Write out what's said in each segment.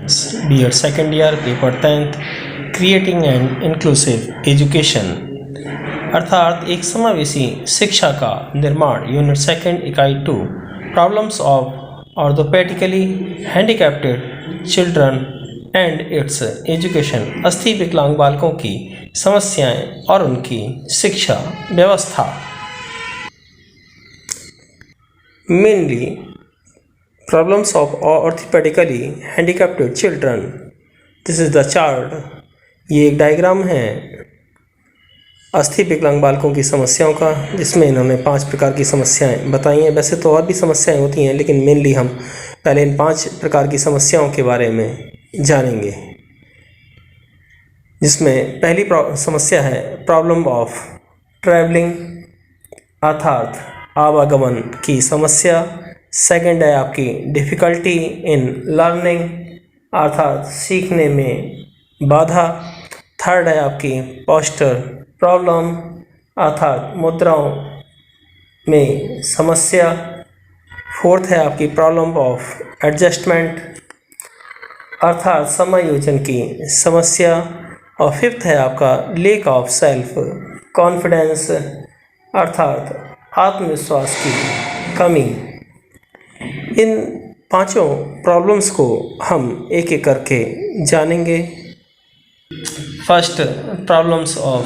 B.Ed second year paper 10th creating and inclusive education अर्थात एक समावेशी शिक्षा का निर्माण यूनिट सेकंड इकाई 2 problems of orthopedically handicapped children and its education अस्थि विकलांग बालकों की समस्याएं और उनकी शिक्षा व्यवस्था। Mainly problems of orthopedically handicapped children, this is the chart. ये एक डायग्राम है अस्थि विकलांग बालकों की समस्याओं का, जिसमें इन्होंने 5 प्रकार की समस्याएं बताई हैं। वैसे तो और भी समस्याएं होती हैं, लेकिन मेनली हम पहले इन 5 प्रकार की समस्याओं के बारे में जानेंगे। जिसमें पहली समस्या है प्रॉब्लम ऑफ ट्रैवलिंग, अर्थात आवागमन की समस्या। सेकंड है आपकी डिफ़िकल्टी इन लर्निंग, अर्थात सीखने में बाधा। थर्ड है आपकी पोस्चर प्रॉब्लम, अर्थात मुद्राओं में समस्या। फोर्थ है आपकी प्रॉब्लम ऑफ एडजस्टमेंट, अर्थात समायोजन की समस्या। और फिफ्थ है आपका लेक ऑफ सेल्फ कॉन्फिडेंस, अर्थात आत्मविश्वास की कमी। इन 5 प्रॉब्लम्स को हम एक एक करके जानेंगे। First, problems of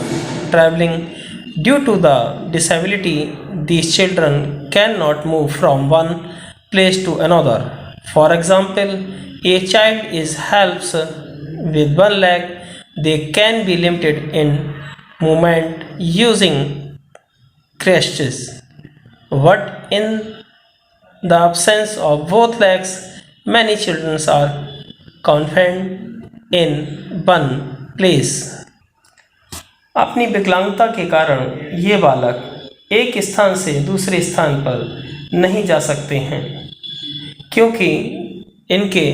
travelling. Due to the disability these children cannot move from one place to another. For example, a child is helps with one leg, they can be limited in movement using crutches. But in the absence of both legs, many children are confined in one place. अपनी विकलांगता के कारण ये बालक एक स्थान से दूसरे स्थान पर नहीं जा सकते हैं, क्योंकि इनके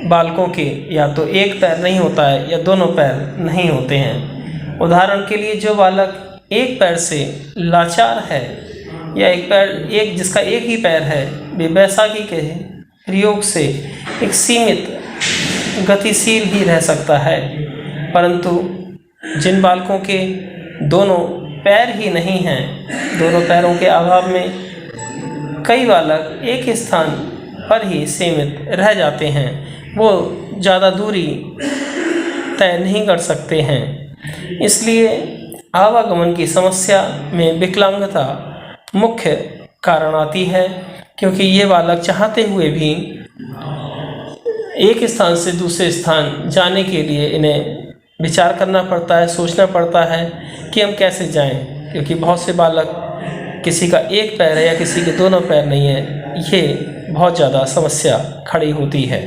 बालकों के या तो एक पैर नहीं होता है या दोनों पैर नहीं होते हैं। उदाहरण के लिए जो बालक एक पैर से लाचार है या जिसका एक ही पैर है, वे बैसाखी के प्रयोग से एक सीमित गतिशील ही रह सकता है। परंतु जिन बालकों के दोनों पैर ही नहीं हैं, दोनों पैरों के अभाव में कई बालक एक स्थान पर ही सीमित रह जाते हैं, वो ज़्यादा दूरी तय नहीं कर सकते हैं। इसलिए आवागमन की समस्या में विकलांगता मुख्य कारण आती है, क्योंकि ये बालक चाहते हुए भी एक स्थान से दूसरे स्थान जाने के लिए इन्हें विचार करना पड़ता है, सोचना पड़ता है कि हम कैसे जाएं, क्योंकि बहुत से बालक किसी का एक पैर है या किसी के दोनों पैर नहीं है, ये बहुत ज़्यादा समस्या खड़ी होती है।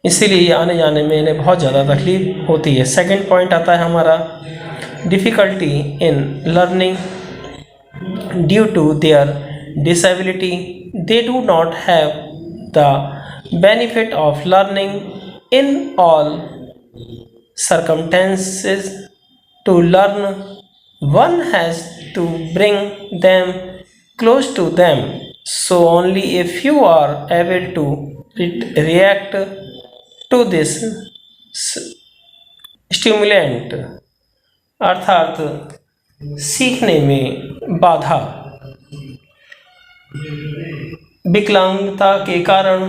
इसीलिए ये आने जाने में इन्हें बहुत ज़्यादा तकलीफ होती है। सेकंड पॉइंट आता है हमारा difficulty in learning. Due to their disability they do not have the benefit of learning in all circumstances. To learn, one has to bring them close to them, so only a few are able to react to this stimulant, अर्थात सीखने में बाधा। विकलांगता के कारण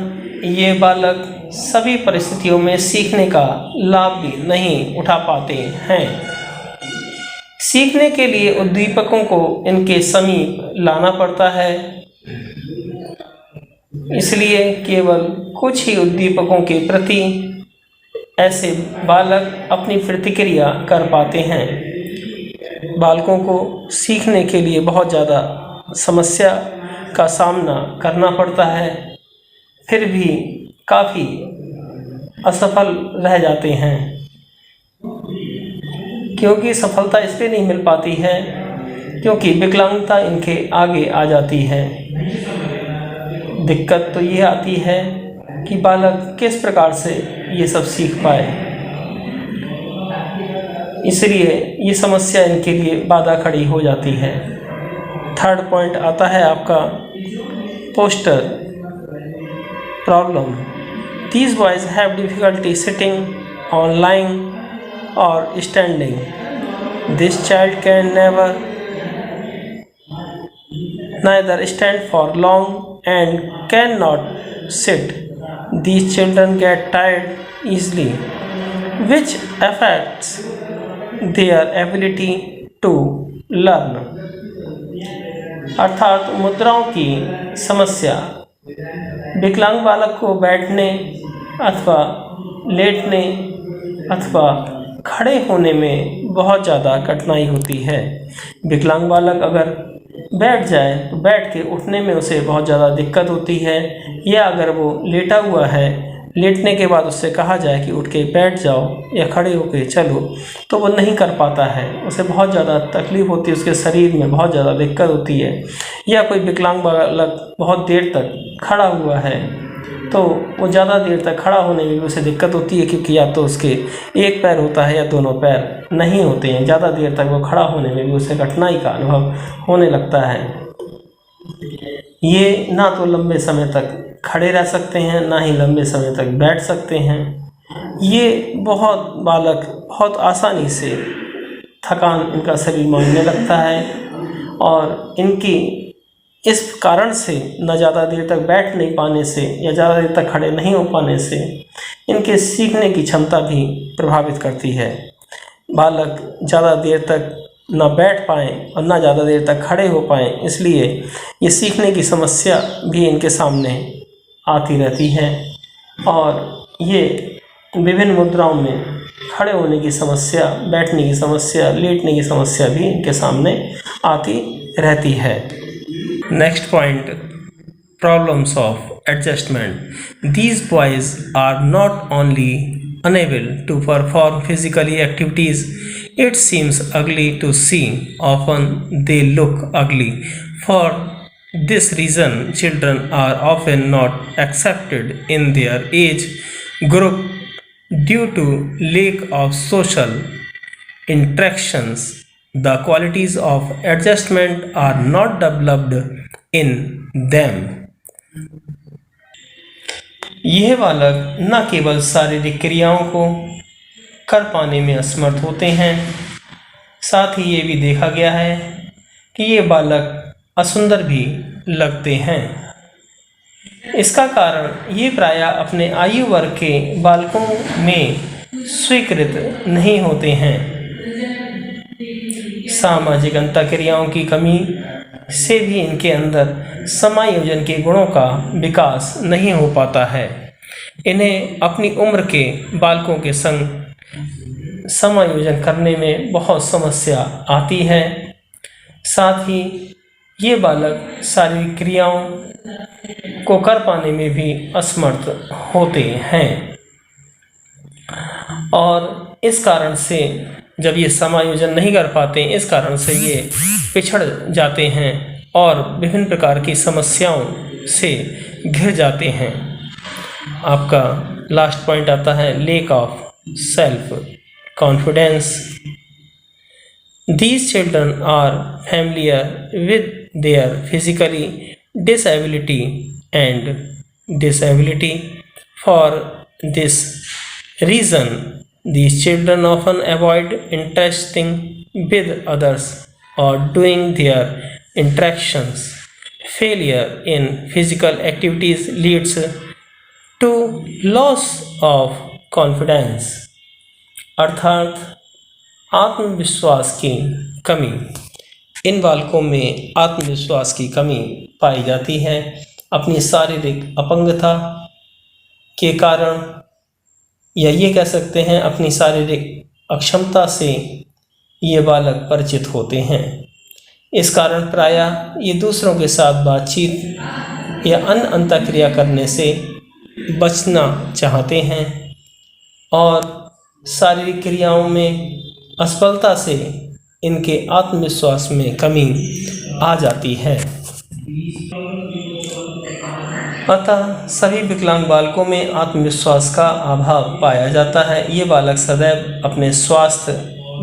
ये बालक सभी परिस्थितियों में सीखने का लाभ भी नहीं उठा पाते हैं। सीखने के लिए उद्दीपकों को इनके समीप लाना पड़ता है, इसलिए केवल कुछ ही उद्दीपकों के प्रति ऐसे बालक अपनी प्रतिक्रिया कर पाते हैं। बालकों को सीखने के लिए बहुत ज़्यादा समस्या का सामना करना पड़ता है, फिर भी काफ़ी असफल रह जाते हैं, क्योंकि सफलता इसलिए नहीं मिल पाती है क्योंकि विकलांगता इनके आगे आ जाती है। दिक्कत तो ये आती है कि बालक किस प्रकार से ये सब सीख पाए, इसलिए ये समस्या इनके लिए बाधा खड़ी हो जाती है। थर्ड पॉइंट आता है आपका posture problem, These boys have difficulty sitting or lying or standing. This child can neither stand for long and cannot sit. These children get tired easily, which affects their ability to learn. अर्थात मुद्राओं की समस्या विकलांग बालक को बैठने अथवा लेटने अथवा खड़े होने में बहुत ज़्यादा कठिनाई होती है। विकलांग बालक अगर बैठ जाए तो बैठ के उठने में उसे बहुत ज़्यादा दिक्कत होती है, या अगर वो लेटा हुआ है, लेटने के बाद उससे कहा जाए कि उठ के बैठ जाओ या खड़े होके चलो तो वो नहीं कर पाता है, उसे बहुत ज़्यादा तकलीफ़ होती है, उसके शरीर में बहुत ज़्यादा दिक्कत होती है। या कोई विकलांग बालक बहुत देर तक खड़ा हुआ है तो वो ज़्यादा देर तक खड़ा होने में भी उसे दिक्कत होती है, क्योंकि या तो उसके एक पैर होता है या दोनों पैर नहीं होते हैं। ज़्यादा देर तक वो खड़ा होने में भी उसे कठिनाई का अनुभव होने लगता है। ये ना तो लंबे समय तक खड़े रह सकते हैं, ना ही लंबे समय तक बैठ सकते हैं। ये बालक बहुत आसानी से थकान इनका शरीर मांगने लगता है, और इनकी इस कारण से न ज़्यादा देर तक बैठ नहीं पाने से या ज़्यादा देर तक खड़े नहीं हो पाने से इनके सीखने की क्षमता भी प्रभावित करती है। बालक ज़्यादा देर तक ना बैठ पाएँ और ना ज़्यादा देर तक खड़े हो पाएँ, इसलिए ये सीखने की समस्या भी इनके सामने आती रहती है, और ये विभिन्न मुद्राओं में खड़े होने की समस्या, बैठने की समस्या, लेटने की समस्या भी इनके सामने आती रहती है। Next point, problems of adjustment. These boys are not only unable to perform physically activities, it seems ugly to see. Often they look ugly. For this reason, children are often not accepted in their age group due to lack of social interactions. The qualities of adjustment are not developed in them. यह बालक न केवल शारीरिक क्रियाओं को कर पाने में असमर्थ होते हैं, साथ ही ये भी देखा गया है कि ये बालक असुंदर भी लगते हैं। इसका कारण ये प्रायः अपने आयु वर्ग के बालकों में स्वीकृत नहीं होते हैं। सामाजिक अंतःक्रियाओं की कमी से भी इनके अंदर समायोजन के गुणों का विकास नहीं हो पाता है। इन्हें अपनी उम्र के बालकों के संग समायोजन करने में बहुत समस्या आती है। साथ ही ये बालक शारीरिक क्रियाओं को कर पाने में भी असमर्थ होते हैं, और इस कारण से जब ये समायोजन नहीं कर पाते, इस कारण से ये पिछड़ जाते हैं और विभिन्न प्रकार की समस्याओं से घिर जाते हैं। आपका लास्ट पॉइंट आता है lack of self confidence. These children are familiar with their physically disability and disability. For this reason, these children often avoid interacting with others or doing their interactions. Failure in physical activities leads to loss of confidence. अर्थात आत्मविश्वास की कमी। इन बालकों में आत्मविश्वास की कमी पाई जाती है। अपनी शारीरिक अपंगता के कारण, या ये कह सकते हैं अपनी शारीरिक अक्षमता से ये बालक परिचित होते हैं। इस कारण प्रायः ये दूसरों के साथ बातचीत या अन्य अंतःक्रिया करने से बचना चाहते हैं, और शारीरिक क्रियाओं में असफलता से इनके आत्मविश्वास में कमी आ जाती है। अतः सभी विकलांग बालकों में आत्मविश्वास का अभाव पाया जाता है। ये बालक सदैव अपने स्वास्थ्य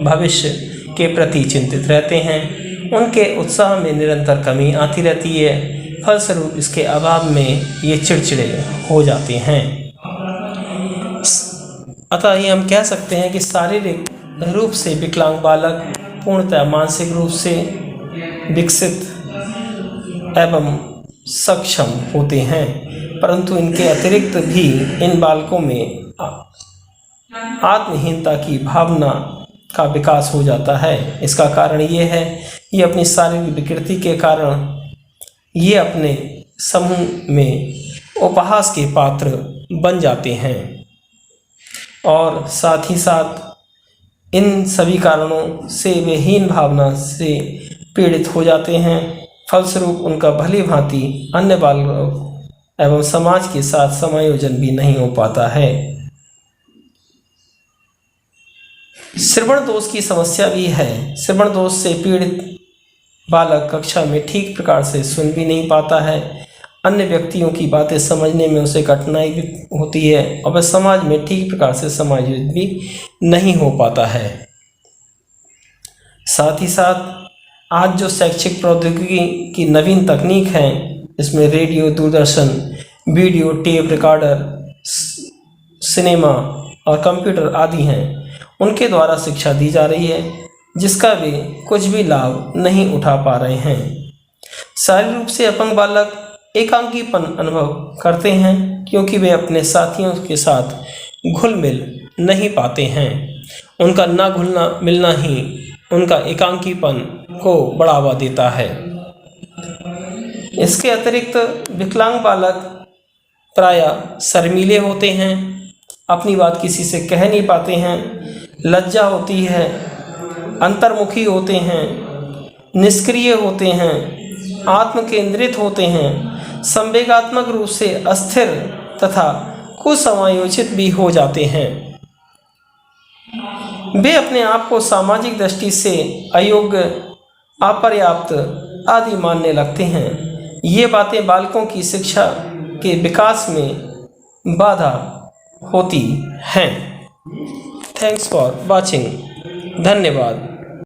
भविष्य के प्रति चिंतित रहते हैं। उनके उत्साह में निरंतर कमी आती रहती है। फलस्वरूप इसके अभाव में ये चिड़चिड़े हो जाते हैं। अतः ये हम कह सकते हैं कि शारीरिक रूप से विकलांग बालक पूर्णतः मानसिक रूप से विकसित एवं सक्षम होते हैं, परंतु इनके अतिरिक्त भी इन बालकों में आत्महीनता की भावना का विकास हो जाता है। इसका कारण ये है, ये अपनी शारीरिक विकृति के कारण ये अपने समूह में उपहास के पात्र बन जाते हैं और साथ ही साथ इन सभी कारणों से वे हीन भावना से पीड़ित हो जाते हैं। फलस्वरूप उनका भली भांति अन्य बालकों एवं समाज के साथ समायोजन भी नहीं हो पाता है। श्रवण दोष की समस्या भी है। श्रवण दोष से पीड़ित बालक कक्षा में ठीक प्रकार से सुन भी नहीं पाता है, अन्य व्यक्तियों की बातें समझने में उसे कठिनाई भी होती है और वह समाज में ठीक प्रकार से समायोजित भी नहीं हो पाता है। साथ ही साथ आज जो शैक्षिक प्रौद्योगिकी की नवीन तकनीक है, इसमें radio, Doordarshan, video, tape recorder, cinema और कंप्यूटर आदि हैं, उनके द्वारा शिक्षा दी जा रही है, जिसका वे कुछ भी लाभ नहीं उठा पा रहे हैं। शारीरिक रूप से अपंग बालक एकांकीपन अनुभव करते हैं क्योंकि वे अपने साथियों के साथ घुल मिल नहीं पाते हैं। उनका ना घुलना मिलना ही उनका एकांकीपन को बढ़ावा देता है। इसके अतिरिक्त विकलांग बालक प्रायः शर्मीले होते हैं, अपनी बात किसी से कह नहीं पाते हैं, लज्जा होती है, अंतर्मुखी होते हैं, निष्क्रिय होते हैं, आत्मकेंद्रित होते हैं, संवेगात्मक रूप से अस्थिर तथा कुसमायोजित भी हो जाते हैं। वे अपने आप को सामाजिक दृष्टि से अयोग्य, अपर्याप्त आदि मानने लगते हैं। ये बातें बालकों की शिक्षा के विकास में बाधा होती हैं। Thanks for watching. धन्यवाद।